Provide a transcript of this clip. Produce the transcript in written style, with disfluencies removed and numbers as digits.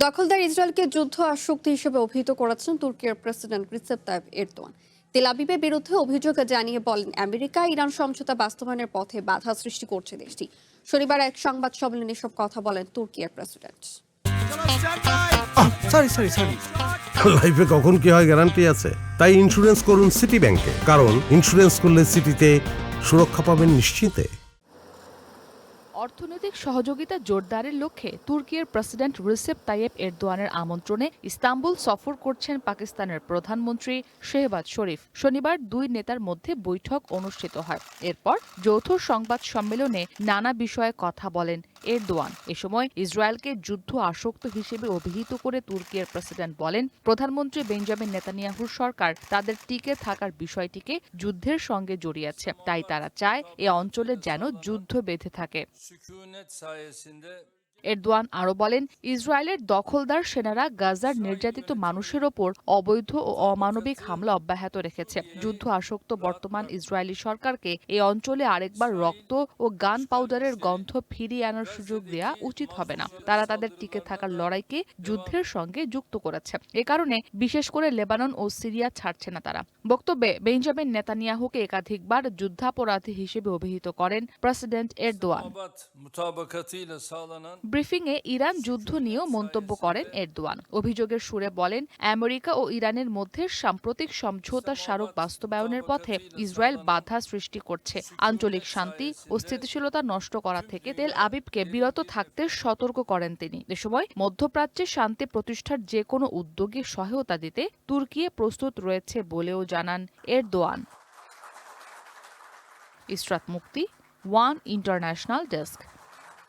দখলদার ইসরায়েলকে যুদ্ধ আসক্তি হিসেবে অভিহিত করেছেন তুর্কির প্রেসিডেন্ট রিসেপ তাইপ এরদোয়ান। তেল আবিবের বিরুদ্ধে অভিযোগ জানিয়ে বলেন, আমেরিকা ইরান সমঝোতা বাস্তবায়নের পথে বাধা সৃষ্টি করছে দেশটি। শনিবার এক সংবাদ সম্মেলনে এসব কথা বলেন তুর্কির প্রেসিডেন্ট। সরি লাইফে কখন কি হয় গ্যারান্টি আছে, তাই ইন্স্যুরেন্স করুন সিটি ব্যাংকে, কারণ ইন্স্যুরেন্স করলে সিটিতে সুরক্ষা পাবেন নিশ্চিন্তে। অর্থনৈতিক সহযোগিতা জোরদারের লক্ষ্যে তুর্কির প্রেসিডেন্ট রিসেপ তাইয়েপ এরদোয়ানের আমন্ত্রণে ইস্তাম্বুল সফর করছেন পাকিস্তানের প্রধানমন্ত্রী শেহবাজ শরীফ। শনিবার দুই নেতার মধ্যে বৈঠক অনুষ্ঠিত হয়। এরপর যৌথ সংবাদ সম্মেলনে নানা বিষয়ে কথা বলেন এরদোয়ান। এ সময় ইসরায়েলকে যুদ্ধ আসক্ত হিসেবে অভিহিত করে তুর্কির প্রেসিডেন্ট বলেন, প্রধানমন্ত্রী বেঞ্জামিন নেতানিয়াহুর সরকার তাদের টিকে থাকার বিষয়টিকে যুদ্ধের সঙ্গে জড়িয়েছে, তাই তারা চায় এ অঞ্চলে যেন যুদ্ধ বেঁধে থাকে। এরদোয়ান আরও বলেন, ইসরায়েলের দখলদার সেনারা গাজার নির্যাতিত মানুষের ওপর অবৈধ ও অমানবিক হামলা অব্যাহত রেখেছে। যুদ্ধ আসক্ত বর্তমান ইসরায়েলি সরকারকে এই অঞ্চলে আরেকবার রক্ত ও গান পাউডারের গন্ধ ফিরিয়ে আনার সুযোগ দেওয়া উচিত হবে না। তারা তাদের টিকে থাকার লড়াইকে যুদ্ধের সঙ্গে যুক্ত করেছে। এ কারণে বিশেষ করে লেবানন ও সিরিয়া ছাড়ছে না তারা। বক্তব্যে বেঞ্জামিন নেতানিয়াহুকে একাধিকবার যুদ্ধাপরাধী হিসেবে অভিহিত করেন প্রেসিডেন্ট এরদোয়ান। ব্রিফিংয়ে ইরান যুদ্ধ নিয়েও মন্তব্য করেন এরদোয়ান। অভিযোগের সুরে বলেন, আমেরিকা ও ইরানের মধ্যে সাম্প্রতিক সমঝোতা স্মারক বাস্তবায়নের পথে ইসরায়েল বাধা সৃষ্টি করছে। আঞ্চলিক শান্তি ও স্থিতিশীলতা নষ্ট করা থেকে তেল আবিবকে বিরত থাকতে সতর্ক করেন তিনি। এ সময় মধ্যপ্রাচ্যে শান্তি প্রতিষ্ঠার যে কোনো উদ্যোগে সহায়তা দিতে তুর্কি প্রস্তুত রয়েছে বলেও জানান এরদোয়ান। ইসরাত মুক্তি, ওয়ান ইন্টারন্যাশনাল ডেস্ক।